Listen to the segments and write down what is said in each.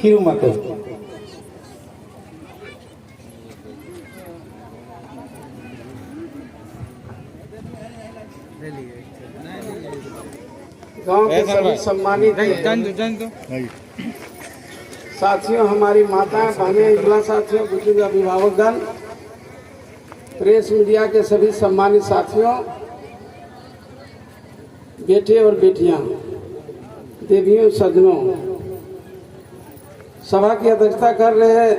खीरू महतो। गांव के सभी सम्मानित साथियों, हमारी माताएं, बहनें, युवा साथियों, बुजुर्ग अभिभावकगण, प्रेस मीडिया के सभी सम्मानित साथियों, बेटे और बेटियां, देवियों, सज्जनों, सभा की अध्यक्षता कर रहे हैं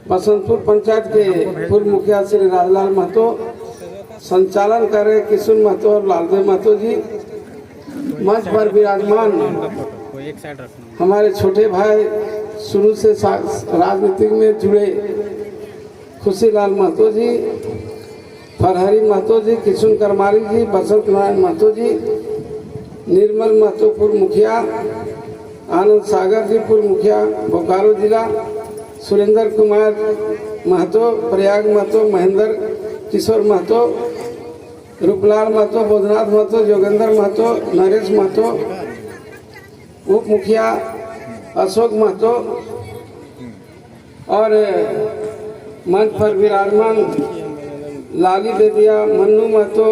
बसंतपुर पंचायत के पूर्व मुखिया श्री राजलाल महतो, संचालन कर रहे किशुन महतो और लालदेव महतो जी, मंच पर विराजमान हमारे छोटे भाई, शुरू से राजनीति में जुड़े खुशीलाल महतो जी, फरहरी महतो जी, किशुन करमारी जी, बसंत नारायण महतो जी, निर्मल महतो पूर्व मुखिया, आनंद सागर जी पूर्व मुखिया बोकारो जिला, सुरेंद्र कुमार महतो, प्रयाग महतो, महेंद्र किशोर महतो, रूपलाल महतो, बोधनाथ महतो, जोगेंद्र महतो, नरेश महतो, उप मुखिया अशोक महतो और मंच पर विराजमान लाली बेदिया, मन्नू महतो,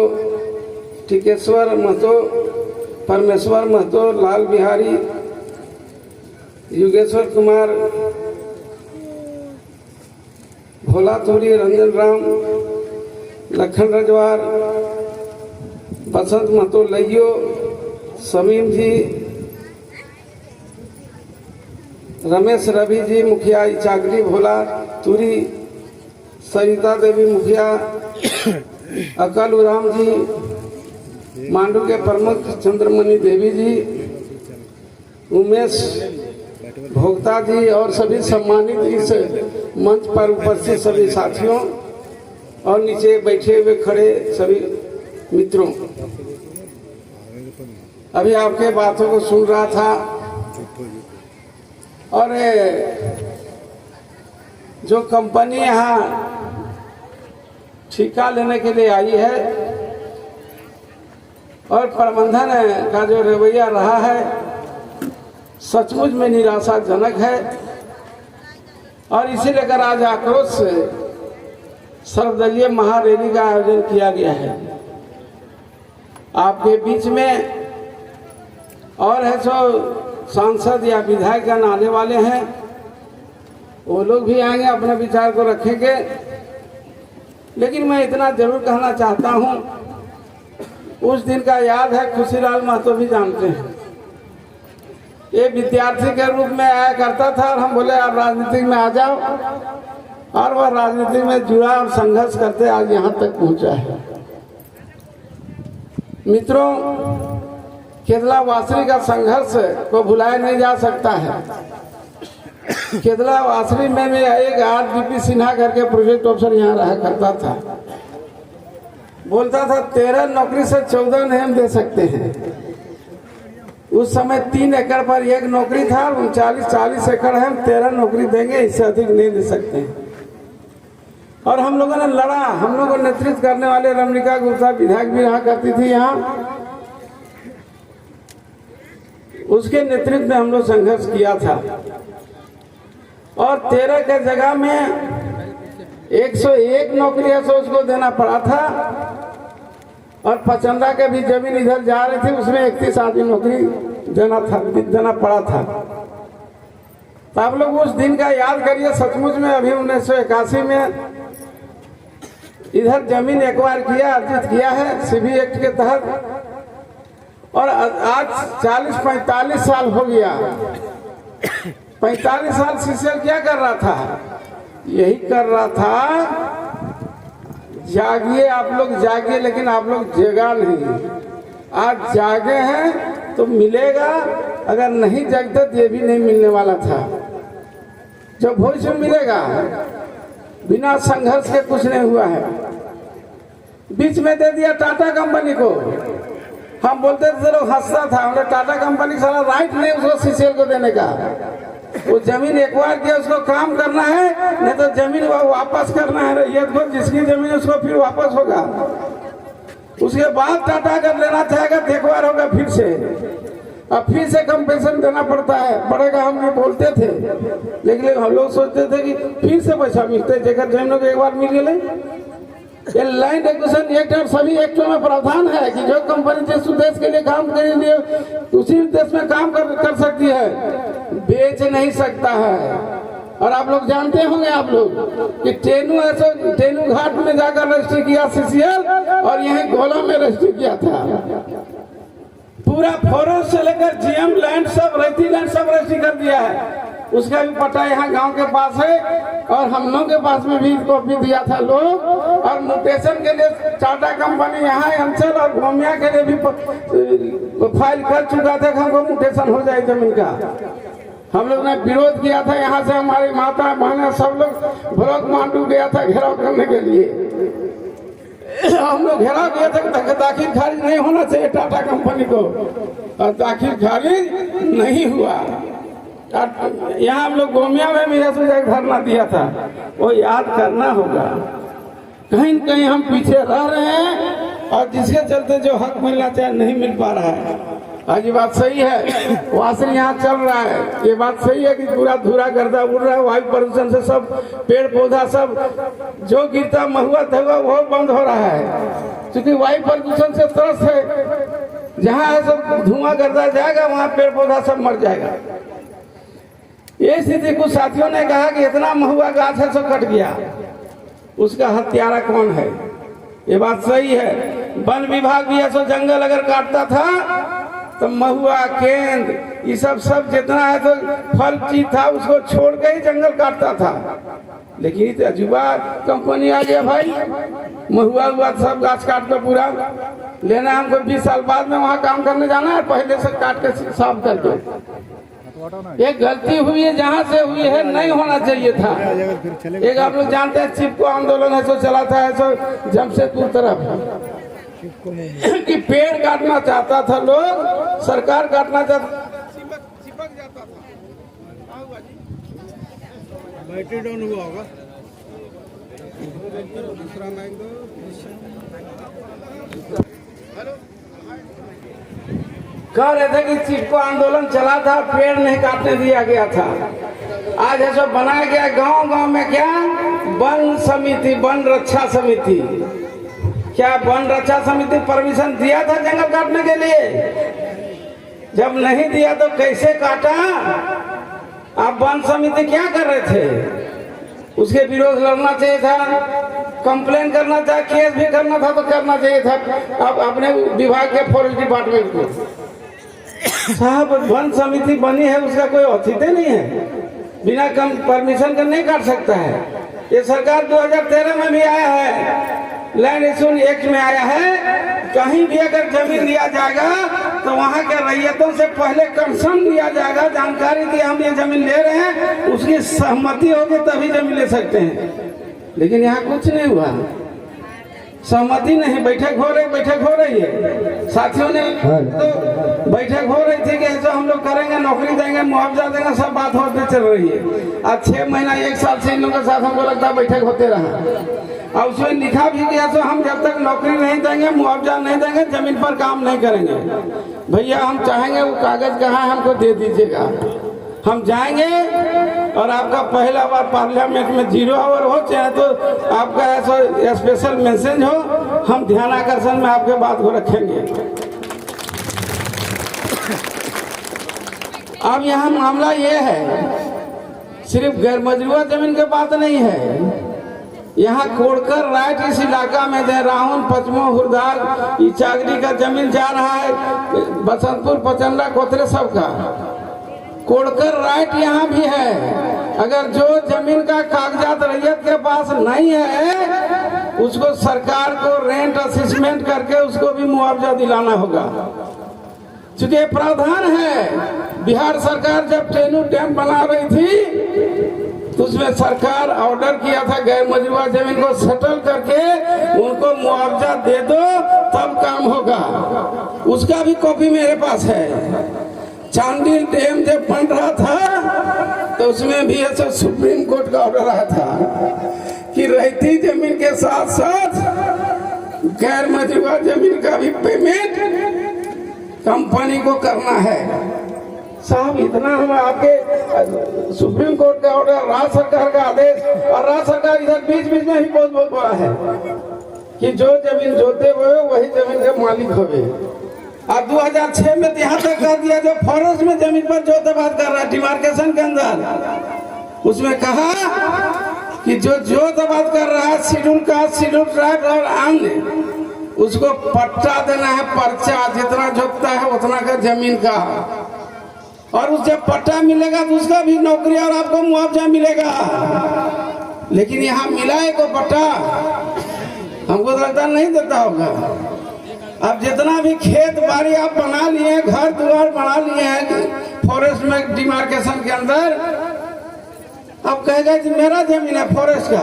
टिकेश्वर महतो, परमेश्वर महतो, लाल बिहारी, युगेश्वर कुमार, भोला तुरी, रंजन राम, लखन रजवार, बसंत महतो लइयो, समीम जी, रमेश रवि जी मुखिया चाकरी भोला तुरी, सरिता देवी मुखिया, अकल उराम जी, मांडू के प्रमुख चंद्रमणि देवी जी, उमेश भोक्ता जी और सभी सम्मानित इस मंच पर उपस्थित सभी साथियों और नीचे बैठे हुए खड़े सभी मित्रों, अभी आपके बातों को सुन रहा था और जो कंपनी यहाँ ठेका लेने के लिए आई है और प्रबंधन का जो रवैया रहा है सचमुच में निराशाजनक है और इसी लेकर आज आक्रोश से सर्वदलीय महारैली का आयोजन किया गया है। आपके बीच में और है जो सांसद या विधायकगण आने वाले हैं, वो लोग भी आएंगे, अपने विचार को रखेंगे, लेकिन मैं इतना जरूर कहना चाहता हूं, उस दिन का याद है, खुशीलाल महतो भी जानते हैं, ये विद्यार्थी के रूप में आया करता था और हम बोले आप राजनीति में आ जाओ और वह राजनीति में जुड़ा और संघर्ष करते आज यहाँ तक पहुँचा है। मित्रों, केदला वासरी का संघर्ष को भुलाया नहीं जा सकता है। केदला वासरी में एक आरडीपी सिन्हा करके प्रोजेक्ट ऑफिसर यहाँ रहा करता था, बोलता था 13 नौकरी से 14 नहीं हम दे सकते हैं। उस समय 3 एकड़ पर एक नौकरी था, 40 एकड़ है, हम 13 नौकरी देंगे, इससे अधिक नहीं दे सकते। और हम लोगों ने लड़ा, हम लोगों को नेतृत्व करने वाले रमणिका गुप्ता विधायक भी रहा करती थी यहाँ, उसके नेतृत्व में हम लोग संघर्ष किया था और 13 के जगह में 101 नौकरी है, तो उसको देना पड़ा था और पचंदा के भी जमीन इधर जा रही थी, उसमें 31 आदमी नौकरी देना पड़ा था। तो आप लोग उस दिन का याद करिए। सचमुच में अभी 1981 में इधर जमीन एक्वायर किया, अर्जित किया है सीबी एक्ट के तहत और आज 40-45 साल हो गया। 45 साल सीसीएल क्या कर रहा था? यही कर रहा था, जागिए आप लोग जागिए, लेकिन आप लोग जगा नहीं। आज जागे हैं तो मिलेगा, अगर नहीं जगते तो ये भी नहीं मिलने वाला था। जो भविष्य में मिलेगा, बिना संघर्ष के कुछ नहीं हुआ है। बीच में दे दिया टाटा कंपनी को, हम बोलते थे लोग हंसता था, हमने टाटा कंपनी सारा राइट नहीं उसको सीसीएल को देने का। वो जमीन एक्वायर किया, उसको काम करना है, नहीं तो जमीन वापस करना है रैयत को, जिसकी जमीन उसको फिर वापस होगा। उसके बाद टाटा कर लेना चाहेगा तो एक्वायर होगा फिर से। अब फिर से कंपेंसेशन देना पड़ता है, बढ़ेगा हम नहीं बोलते थे, लेकिन हम लोग सोचते थे कि फिर से पैसा मिलते, जेकर जमीनों को एक बार मिल गए। ये लैंड एक्विजिशन एक्ट और सभी एक्टों में प्रावधान है कि जो कंपनी जिस उद्देश्य के लिए काम करेंगे उसी उद्देश्य में काम कर सकती है, बेच नहीं सकता है। और आप लोग जानते होंगे आप लोग कि टेनू घाट में जाकर रजिस्ट्री किया CCL और यहीं गोला में रजिस्ट्री किया था। पूरा फॉरेस्ट से लेकर GM लैंड सब रैती लैंड सब रजिस्ट्री कर दिया है। उसका भी पट्टा यहाँ गांव के पास है और हम लोग के पास में भी कॉपी दिया था लोग। और म्यूटेशन के लिए टाटा कंपनी यहाँ अंचल और गोमिया के लिए भी फाइल कर चुका था कि हमको म्यूटेशन हो जाए जमीन का। हम लोग ने विरोध किया था, यहाँ से हमारी माता बहन सब लोग ब्लॉक मांडू गया था घेराव करने के लिए। हम लोग घेराव किया था, दाखिल खारिज नहीं होना चाहिए टाटा कंपनी को, और दाखिल खारिज नहीं हुआ। यहाँ हम लोग गोमिया में भी धरना दिया था, वो याद करना होगा। कहीं न कहीं हम पीछे रह रहे हैं और जिसके चलते जो हक मिलना चाहिए नहीं मिल पा रहा है। आज ये बात सही है, वासनी यहाँ चल रहा है, ये बात सही है कि पूरा धूरा गर्दा उड़ रहा है, वायु प्रदूषण से सब पेड़ पौधा सब जो गिरता महुआ धुआ वो बंद हो रहा है। क्योंकि वायु प्रदूषण से त्रस्त है, जहाँ है सब धुआं गर्दा जाएगा वहाँ पेड़ पौधा सब मर जाएगा। ये स्थिति कुछ साथियों ने कहा कि इतना महुआ गाछ है सब कट गया, उसका हत्यारा कौन है? ये बात सही है। वन विभाग भी ऐसा जंगल अगर काटता था तो महुआ केंद ये सब जितना है तो फल चीज था उसको छोड़ के ही जंगल काटता था। लेकिन अजूबा कंपनी आ गया भाई, महुआ हुआ सब गाछ काट कर पूरा लेना। हमको 20 साल बाद में वहाँ काम करने जाना है, पहले से काट के साफ करके। ये गलती हुई है, जहाँ से हुई है नहीं होना चाहिए था। एक आप लोग जानते हैं चिपको आंदोलन है सो चला था, ऐसा जमशेदपुर तरफ कि पेड़ काटना चाहता था लोग, सरकार काटना चाहता, चिपक जाता था। बैटरी डाउन हुआ होगा, दूसरा माइक दो। कह रहे थे कि चिपको आंदोलन चला था, पेड़ नहीं काटने दिया गया था। आज ऐसा बनाया गया गांव गांव में क्या वन समिति, वन रक्षा समिति। क्या वन रक्षा समिति परमिशन दिया था जंगल काटने के लिए? जब नहीं दिया तो कैसे काटा? आप वन समिति क्या कर रहे थे? उसके विरोध लड़ना चाहिए था, कंप्लेन करना था, केस भी करना था तो करना चाहिए था अब अपने विभाग के फॉरेस्ट डिपार्टमेंट को। साहब वन समिति बनी है, उसका कोई औचित्य नहीं है, बिना कम परमिशन का नहीं काट सकता है। ये सरकार 2013 में भी आया है, लैंड एक्विजिशन एक्ट में आया है, कहीं भी अगर जमीन लिया जाएगा तो वहाँ के रैयतों से पहले कंसर्न लिया जाएगा, जानकारी दी हम ये जमीन ले रहे हैं, उसकी सहमति होगी तभी जमीन ले सकते हैं। लेकिन यहाँ कुछ नहीं हुआ, सहमति नहीं, बैठक हो रही है। साथियों ने तो बैठक हो रही थी कि ऐसा हम लोग करेंगे, नौकरी देंगे, मुआवजा देंगे, सब बात होते चल रही है। आज 6 महीना 1 साल से इन लोगों के साथ हमको लगता है बैठक होते रहा, और उसमें लिखा भी गया तो हम जब तक नौकरी नहीं देंगे, मुआवजा नहीं देंगे, जमीन पर काम नहीं करेंगे। भैया हम चाहेंगे वो कागज कहाँ है हमको दे दीजिएगा, हम जाएंगे और आपका पहला बार पार्लियामेंट में 0 आवर हो, चाहे तो आपका ऐसा स्पेशल मैसेज हो, हम ध्यान आकर्षण में आपके बात को रखेंगे। अब यहाँ मामला ये है, सिर्फ गैर मजरूआ जमीन की बात नहीं है, यहाँ कोड़कर राइट इस इलाका में दे राहुल पचमो हुरदार इचागरी का जमीन जा रहा है, बसंतपुर पचंडा कोतरे सब का कोड़कर राइट यहाँ भी है। अगर जो जमीन का कागजात रैयत के पास नहीं है उसको सरकार को रेंट असेसमेंट करके उसको भी मुआवजा दिलाना होगा, क्योंकि प्रावधान है। बिहार सरकार जब टेनू डैम बना रही थी तो उसमें सरकार ऑर्डर किया था गैर मजरूआ जमीन को सेटल करके उनको मुआवजा दे दो तब काम होगा। उसका भी कॉपी मेरे पास है। चांडिल डैम जब बन रहा था तो उसमें भी ऐसा सुप्रीम कोर्ट का ऑर्डर आया था कि रहती जमीन के साथ साथ गैर मजरूआ जमीन का भी पेमेंट कंपनी को करना है। साहब इतना हम आपके सुप्रीम कोर्ट का ऑर्डर, राज्य सरकार का आदेश, और राज्य सरकार इधर बीच बीच में ही बोल रहा है कि जो जमीन जोते हुए वही जमीन के मालिक होवे। अब 2006 में यहाँ तक कर दिया जो फॉरेस्ट में जमीन पर जोतबाद कर रहा है डिमार्केशन के अंदर, उसमें कहा कि जो जोतबाद कर रहा है शेड्यूल कास्ट, शेड्यूल ट्राइब और अन्य, उसको पट्टा देना है, पर्चा, जितना जोतता है उतना का जमीन का, और उस जब पट्टा मिलेगा तो उसका भी नौकरी और आपको मुआवजा मिलेगा। लेकिन यहाँ मिला है को पट्टा, हमको लगता नहीं देता होगा। अब जितना भी खेत बाड़ी आप बना लिए, घर द्वार बना लिए हैं फॉरेस्ट में डिमार्केशन के अंदर, अब कहेगा कि मेरा जमीन है फॉरेस्ट का।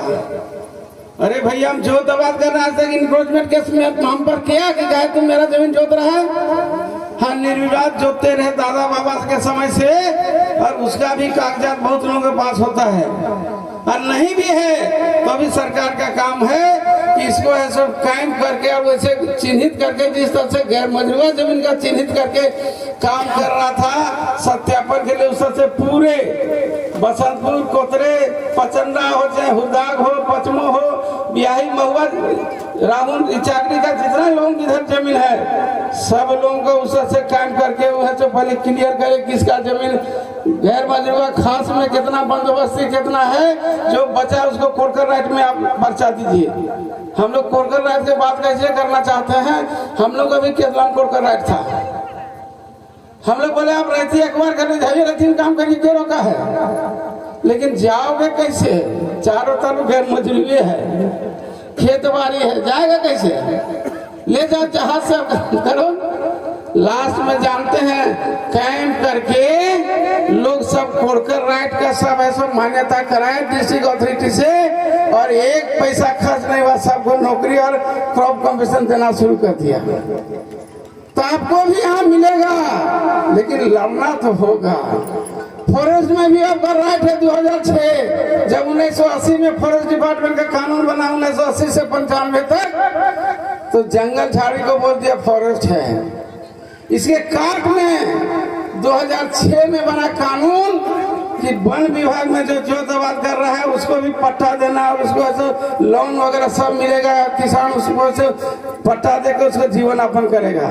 अरे भैया हम जोत आबाद कर रहे हैं, इंक्रोचमेंट केस में हम पर किया कि कहे तुम मेरा जमीन जोत रहा है। हाँ, निर्विवाद जोतते रहे दादा बाबा के समय से, और उसका भी कागजात बहुत लोगों के पास होता है, और नहीं भी है तो अभी सरकार का काम है कि इसको ऐसे कायम करके और वैसे चिन्हित करके, जिस तरह से गैर मजरूआ जमीन का चिन्हित करके काम कर रहा था सत्यापन के लिए, उस तरह से पूरे बसंतपुर, कोतरे, पचंडा हो, चाहे हुदाग हो, पचमो हो, बिहाई, महुआ, राहुल, चाकरी का जितना लोगों की इधर जमीन है, सब लोगों को उस तरह से कायम करके वो है तो पहले क्लियर करे किसका जमीन गैर मजरूआ, खास में कितना बंदोबस्ती कितना है, जो बचा उसको कोरकर राइट में आप पर्चा दीजिए। हम लोग कोरकर राइट के बात कैसे करना चाहते हैं, हम लोग अभी केतलाम कोरकर राइट था, हम लोग बोले आप रहती एक बार करने जाइए, रहती काम करके क्यों रोका है, लेकिन जाओगे कैसे, चारों तरफ गैर मजरूरी है, खेत बाड़ी है, जाएगा कैसे, ले जाओ जहाज से करो। लास्ट में जानते हैं कैंप करके लोग सब कोरकर राइट का सब ऐसा मान्यता कराए डिस्ट्रिक्ट अथॉरिटी से, और एक पैसा खर्च नहीं हुआ, सबको नौकरी और क्रॉप कम्पनसेशन देना शुरू कर दिया। तो आपको भी यहाँ मिलेगा, लेकिन लड़ना तो होगा। फॉरेस्ट में भी आपका राइट है। 2006 जब 1980 में फॉरेस्ट डिपार्टमेंट का कानून बना, 1980 से 95 तक, तो जंगल झाड़ी को बोल दिया फॉरेस्ट है। इसके काट में 2006 में बना कानून कि वन विभाग में जो जोतबाद कर रहा है उसको भी पट्टा देना, और उसको ऐसे लोन वगैरह सब मिलेगा, किसान उसको ऐसे पट्टा देकर उसको जीवन यापन करेगा।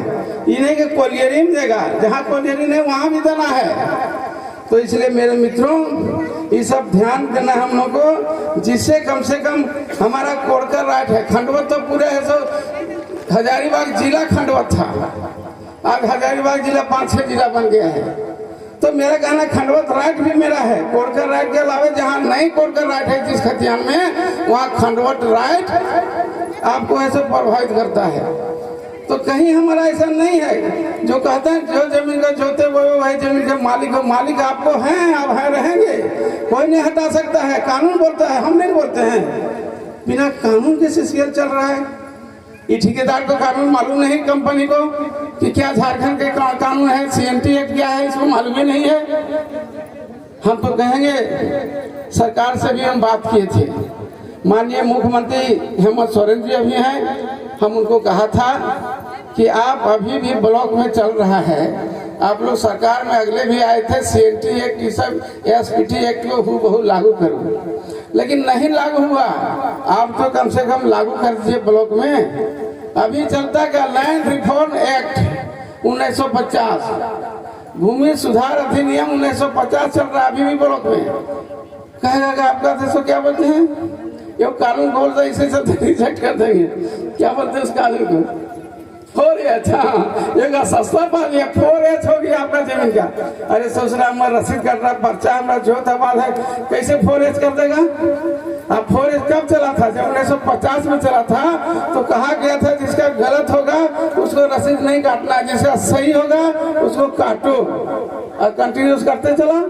ये नहीं कि कोलियरी में देगा, जहाँ कोलियरी नहीं वहाँ भी देना है। तो इसलिए मेरे मित्रों, ये सब ध्यान देना हम लोग को, जिससे कम से कम हमारा कोरकर राइट है। खंडवत तो पूरे है, सो हजारीबाग जिला खंडवत था, आज हजारीबाग जिला 5-6 जिला बन गया है। तो मेरा कहना खंडवत राइट भी मेरा है। कोरकर राइट के अलावा जहाँ नहीं कोरकर राइट है जिस खतियान में, वहाँ खंडवत राइट आपको ऐसे प्रभावित करता है। तो कहीं हमारा ऐसा नहीं है जो कहते हैं जो जमीन का जोते वो वही जमीन के मालिक हो। मालिक आपको हैं, आप हैं, रहेंगे, कोई नहीं हटा सकता है। कानून बोलता है, हम नहीं बोलते हैं। बिना कानून के सीसीएल चल रहा है। ये ठेकेदार को कानून मालूम नहीं, कंपनी को कि क्या झारखंड के कानून है, सीएनटी एक्ट क्या है, इसको मालूम ही नहीं है। हम तो कहेंगे, सरकार से भी हम बात किए थे, माननीय मुख्यमंत्री हेमंत सोरेन जी अभी हैं, हम उनको कहा था कि आप अभी भी ब्लॉक में चल रहा है, आप लोग सरकार में अगले भी आए थे, सीएनटी एक्ट, ये सब एसपीटी एक्ट को हूबहू लागू करो, लेकिन नहीं लागू हुआ। आप तो कम से कम लागू कर दीजिए ब्लॉक में। अभी चलता क्या, लैंड रिफॉर्म एक्ट 1950, भूमि सुधार अधिनियम 1950 चल रहा है अभी भी ब्लॉक में। कहेगा आपका देश क्या बोलते हैं, ये कानून बोल रहे इसे सब रिजेक्ट कर देंगे, क्या बोलते हैं उस कानून को, 4H। ये सस्ता पा लिया, 4H हो गया आपका जमीन का। अरे सोच रहा हमारा रसीद कर रहा, पर्चा हमारा जोत आबाद है, कैसे 4H कर देगा। अब 4H कब चला था, जब 1950 में चला था, तो कहा गया था जिसका गलत होगा उसको रसीद नहीं काटना, जिसका सही होगा उसको काटो, और कंटिन्यूस करते चला।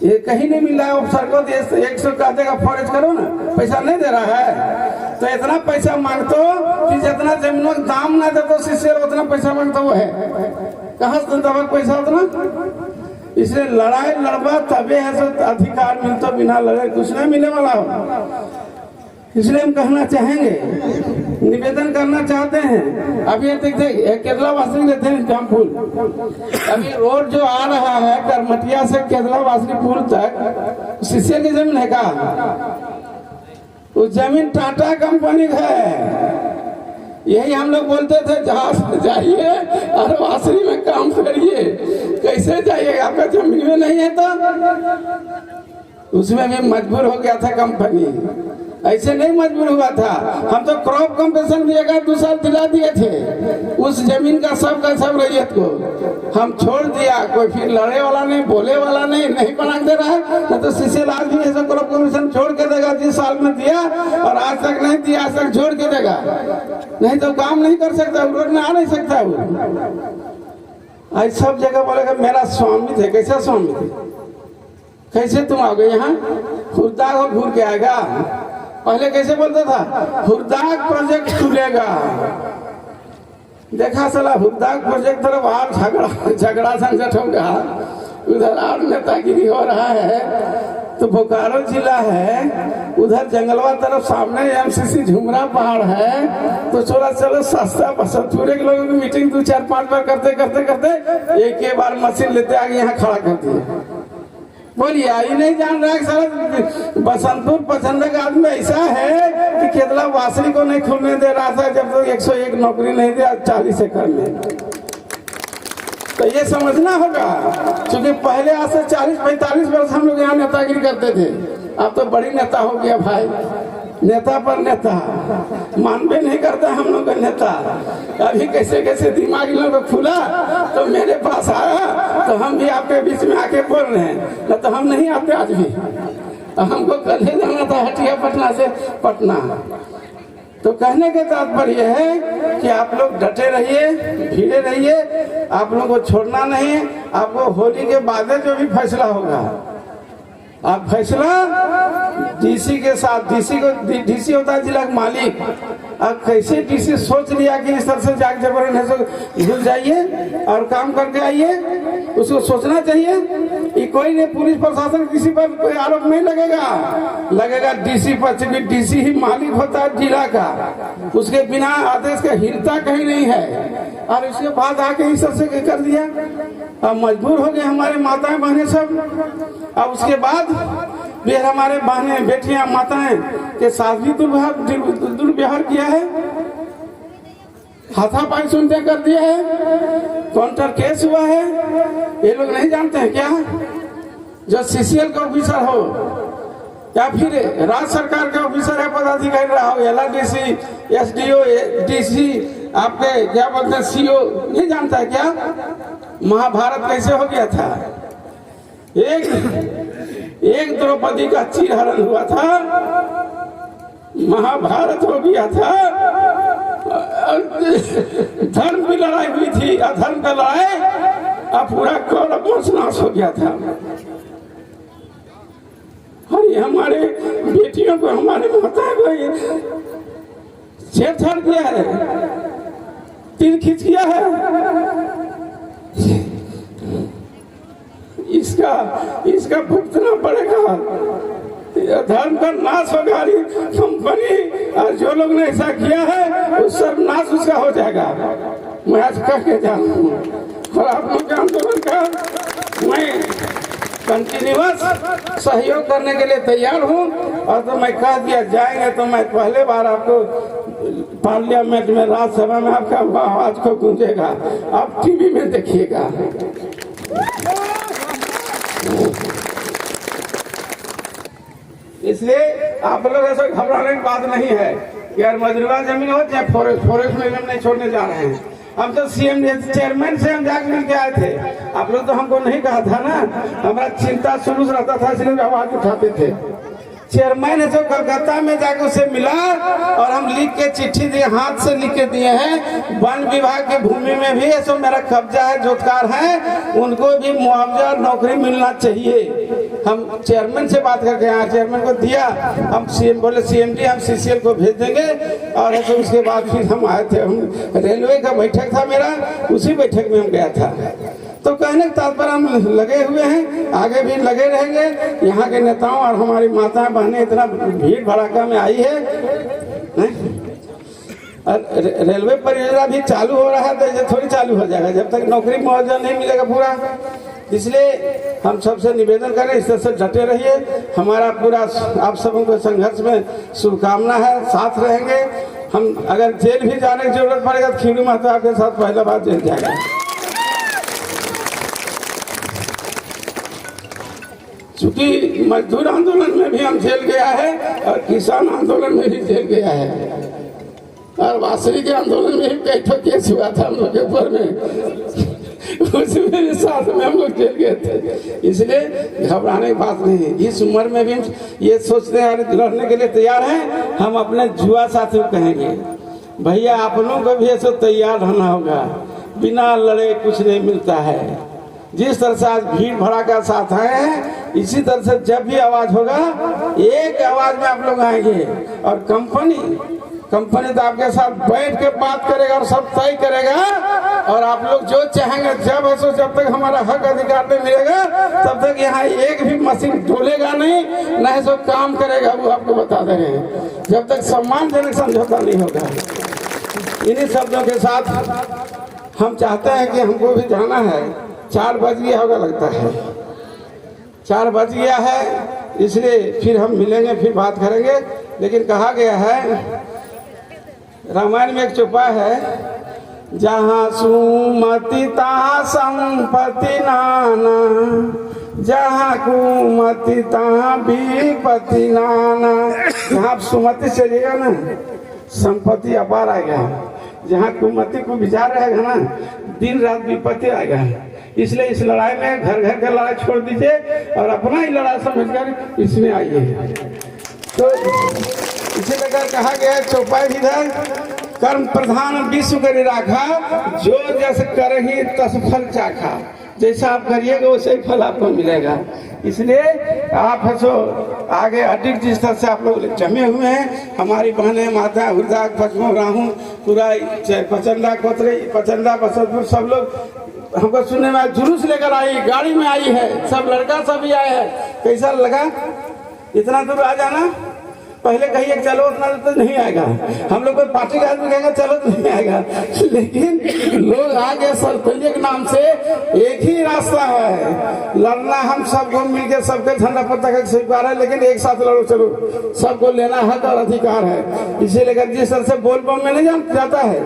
ये कहीं नहीं मिल रहा है। सर को 100 का देगा, 4H करो ना, पैसा नहीं दे रहा है। तो इतना पैसा मांगतो कि जितना जमीनों का दाम ना देतो सीसीएल, उतना पैसा मांगता वो है, कहाँ से दबा पैसा उतना। इसलिए लड़ाई लड़वा तबे है तो अधिकार मिलता, बिना लड़ाई कुछ नहीं मिलने वाला हो। इसलिए हम कहना चाहेंगे, निवेदन करना चाहते हैं। अभी ये देखते केरला वासनी रहते हैं जामपुर, अभी रोड जो आ रहा है करमटिया से केरला वासनी पुल तक सीसीएल की जमीन है का? उस जमीन टाटा कंपनी का है। यही हम लोग बोलते थे जहाज जाइए और वासनी में काम करिए। कैसे जाइएगा? आपका जमीन में नहीं है तो उसमें भी मजबूर हो गया था कंपनी। ऐसे नहीं मजबूर हुआ था, हम तो क्रॉप कंपेंसेशन दिएगा 2 साल दिला दिए थे उस जमीन का सब रैयत को हम छोड़ दिया। कोई फिर लड़े वाला नहीं, बोले वाला नहीं बना दे रहा है। न तो सीसीएल आज भी ऐसा क्रॉप कंपेंसेशन छोड़ के देगा, 30 साल में दिया और आज तक नहीं दिया, आज तक छोड़ के देगा। नहीं तो काम नहीं कर सकता, रोड में आ नहीं सकता वो। आज सब जगह बोलेगा मेरा स्वामी थे। कैसा स्वामी थे? कैसे तुम आओगे यहाँ? खुदा को घूर के आएगा। पहले कैसे बोलता था? हुरदाग प्रोजेक्ट खुलेगा। देखा साला हुरदाग प्रोजेक्ट तरफ और झगड़ा संकट होगा, उधर और नेतागिरी हो रहा है। तो बोकारो जिला है, उधर जंगलवा तरफ सामने एमसीसी झुमरा पहाड़ है। तो चलो सस्ता बसंतपुरे के लोगों की मीटिंग 2-4-5 बार करते एक ही बार मशीन लेते आगे यहाँ खड़ा कर दिए। बोलिए, आई नहीं जान रहा है सारा बसंतपुर पसंद का आदमी ऐसा है कि केरला वासनी को नहीं खुलने दे रहा था जब तक 101 नौकरी नहीं दिया 40 एकड़ में। तो ये समझना होगा, क्योंकि पहले आज से 40-45 वर्ष हम लोग यहाँ नेतागिरी करते थे। अब तो बड़ी नेता हो गया भाई, नेता पर नेता मानवे नहीं करता हम लोग का नेता। अभी कैसे दिमाग इन लोगों को खुला तो मेरे पास आया, तो हम भी आपके बीच में आके बोल रहे हैं। न तो हम नहीं आते आज भी। हमको कल ही जाना था हटिया पटना से पटना। तो कहने के तात्पर्य है कि आप लोग डटे रहिए, भीड़े रहिए, आप लोगों को छोड़ना नहीं। आपको होली के बाद जो भी फैसला होगा, आप फैसला डीसी के साथ, डीसी होता है जिला का मालिक। अब कैसे डीसी सोच लिया कि इस तरह से जाग जबरन घुस जाइए और काम करके आइए, उसको सोचना चाहिए। ये कोई नहीं, पुलिस प्रशासन किसी पर कोई आरोप नहीं लगेगा डीसी पर, क्योंकि डीसी ही मालिक होता है जिला का। उसके बिना आदेश का हिलता कहीं नहीं है। और इसके बाद आके इस तरह से कर दिया, अब मजबूर हो गए हमारे माताएं बहनें सब। अब उसके बाद भी हमारे बहनें बेटियां माताएं के साथ भी दुर्व्यवहार किया है, हाथापाई सुनते कर दिया है, काउंटर केस हुआ है। ये लोग नहीं जानते हैं क्या? जो सीसीएल का ऑफिसर हो या फिर राज्य सरकार के ऑफिसर है, पदाधिकारी रहा हो, LRDC, SDO, DC, आपके क्या बोलते हैं CO, नहीं जानता है क्या? महाभारत कैसे हो गया था? एक द्रौपदी का चीरहरण हुआ था, महाभारत हो गया था। धर्म की लड़ाई हुई थी, अधर्म का लड़ाई, अब पूरा कौरव वंश नाश हो गया था। अरे हमारे बेटियों को, हमारे माता को छेड़छाड़ किया है, तीर खींच किया है। इसका भुगतना पड़ेगा। धर्म का नाश होगा कंपनी, और जो लोग ने ऐसा किया है वो सर्वनाश उसका हो जाएगा। मैं आज कह के जा रहा हूँ, और आप लोग के आंदोलन का मैं कंटिन्यूअस सहयोग करने के लिए तैयार हूँ। और तो मैं कह दिया जाएंगे तो मैं पहले बार आपको पार्लियामेंट में, राज्यसभा में आपका आवाज को गूंजेगा, आप टीवी में देखिएगा। इसलिए आप लोग ऐसा घबराने की बात नहीं है कि यार मजरूबा जमीन हो चाहे फॉरेस्ट में हम नहीं छोड़ने जा रहे हैं। हम तो सीएम चेयरमैन से हम जाकर मिल के आए थे। आप लोग तो हमको नहीं कहा था ना, हमारा चिंता शुरू से रहता था, इसलिए आवाज उठाते थे। चेयरमैन है जो कलकत्ता में जाकर उसे मिला और हम लिख के चिट्ठी दिए, हाथ से लिख के दिए हैं। वन विभाग की भूमि में भी ऐसा मेरा कब्जा है, जोतकार है, उनको भी मुआवजा और नौकरी मिलना चाहिए। हम चेयरमैन से बात करके यहाँ चेयरमैन को दिया। हम सीएम बोले CMD हम CCL को भेज देंगे। और ऐसे उसके बाद फिर हम आए थे, हम रेलवे का बैठक था मेरा, उसी बैठक में हम गया था। तो कहने का तात्पर्य हम लगे हुए हैं, आगे भी लगे रहेंगे। यहाँ के नेताओं और हमारी माताएं बहनें इतना भीड़ भड़ाका में आई है, रेलवे परियोजना भी चालू हो रहा है, तो ये थोड़ी चालू हो जाएगा जब तक नौकरी मुआवजा नहीं मिलेगा पूरा। इसलिए हम सबसे निवेदन करें, इस तरह से डटे रहिए। हमारा पूरा आप सबों को संघर्ष में शुभकामना है, साथ रहेंगे। हम अगर जेल भी जाने की जरूरत पड़ेगा तो खीरू महतो आपके साथ पहला बार जेल जाएगा। चूंकि मजदूर आंदोलन में भी हम जेल गया है और किसान आंदोलन में भी जेल गया है और वासरी के आंदोलन में भी कई ठो केस हुआ था हम लोग के ऊपर में, उसमें साथ में हम लोग जेल गए थे। इसलिए घबराने की बात नहीं है। इस उम्र में भी ये सोचते हैं लड़ने के लिए तैयार हैं। हम अपने जुआ साथियों कहेंगे, भैया आप लोगों को भी ऐसे तैयार रहना होगा, बिना लड़े कुछ नहीं मिलता है। जिस तरह से आज भीड़ भड़ाका साथ आए हैं, इसी तरह से जब भी आवाज होगा एक आवाज में आप लोग आएंगे। और कंपनी तो आपके साथ बैठ के बात करेगा और सब तय करेगा, और आप लोग जो चाहेंगे जब है सो, जब तक हमारा हक अधिकार नहीं मिलेगा तब तक यहाँ एक भी मशीन डोलेगा नहीं, न है सो काम करेगा। वो आपको बता दे रहे हैं, जब तक सम्मानजनक समझौता नहीं होगा। इन्हीं शब्दों के साथ हम चाहते हैं कि हमको भी जाना है। 4 बज गया होगा लगता है, 4 बज गया है, इसलिए फिर हम मिलेंगे, फिर बात करेंगे। लेकिन कहा गया है, रामायण में एक चौपाई है, जहाँ सुमति तहाँ संपत्ति नाना, जहाँ कुमति तहाँ विपत्ति नाना। जहाँ सुमति चलिएगा ना, संपत्ति अपार आएगा। जहाँ कुमति को विचार रहेगा ना, दिन रात विपत्ति आएगा। इसलिए इस लड़ाई में घर घर का लड़ाई छोड़ दीजिए और अपना ही लड़ाई समझकर इसमें आइए। तो इसी प्रकार कहा गया है चौपाई भी है, कर्म प्रधान विश्व करी राखा, जो जस करही तस फल चाखा। जैसा आप करिएगा वैसे ही फल आपको मिलेगा। इसलिए आप हंसो आगे अधिक जिस तरह से आप लोग जमे हुए हैं, हमारी बहनें माता हृदय पचमो राहू पूरा पचंदा कोतरे पचंदा बसंतपुर सब लोग हमको सुनने में जुलूस लेकर आई, गाड़ी में आई है, सब लड़का सभी आए हैं। कैसा लगा इतना दूर आ जाना? पहले कहिए चलो उतना तो नहीं आएगा, हम लोग को पार्टी का आदमी कहेगा चलो तो नहीं आएगा, लेकिन लोग आगे सरपंच के नाम से एक ही रास्ता है लड़ना। हम सबको मिलकर सबके झंडा पताका स्वीकार है, लेकिन एक साथ लड़ो, चलो सबको लेना हक और अधिकार है। इसीलिए जिस तरह से बोल बम में नहीं जाता है,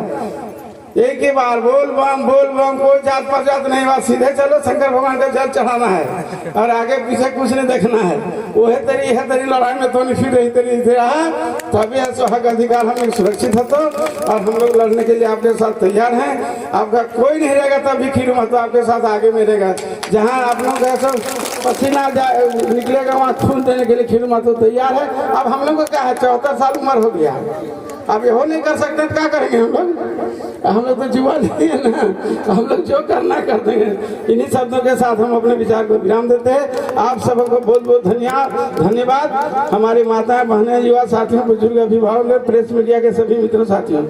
एक ही बार बोल बम कोई जात पात नहीं, बात सीधे चलो शंकर भगवान का जल चढ़ाना है और आगे पीछे कुछ नहीं देखना है। वो है तेरी लड़ाई में तो नहीं फिर रही तेरी रहा, तभी हक अधिकार हम सुरक्षित है। तो और हम लोग लड़ने के लिए आपके साथ तैयार हैं। आपका कोई नहीं रहेगा तभी खीरू महतो आपके साथ आगे में रहेगा। जहाँ आप लोग ऐसा पसीना निकलेगा वहाँ खून देने के लिए खीरू महतो तैयार है। अब हम लोग को क्या है, 74 साल उम्र हो गया, अब ये हो नहीं कर सकते तो क्या करेंगे हम लोग तो जुआ नहीं है ना, हम लोग जो करना करते हैं। इन्हीं शब्दों के साथ हम अपने विचार को विराम देते हैं। आप सबको बहुत बहुत धन्यवाद। हमारी माताएं बहनें युवा साथियों बुजुर्ग अभिभावक प्रेस मीडिया के सभी मित्रों साथियों।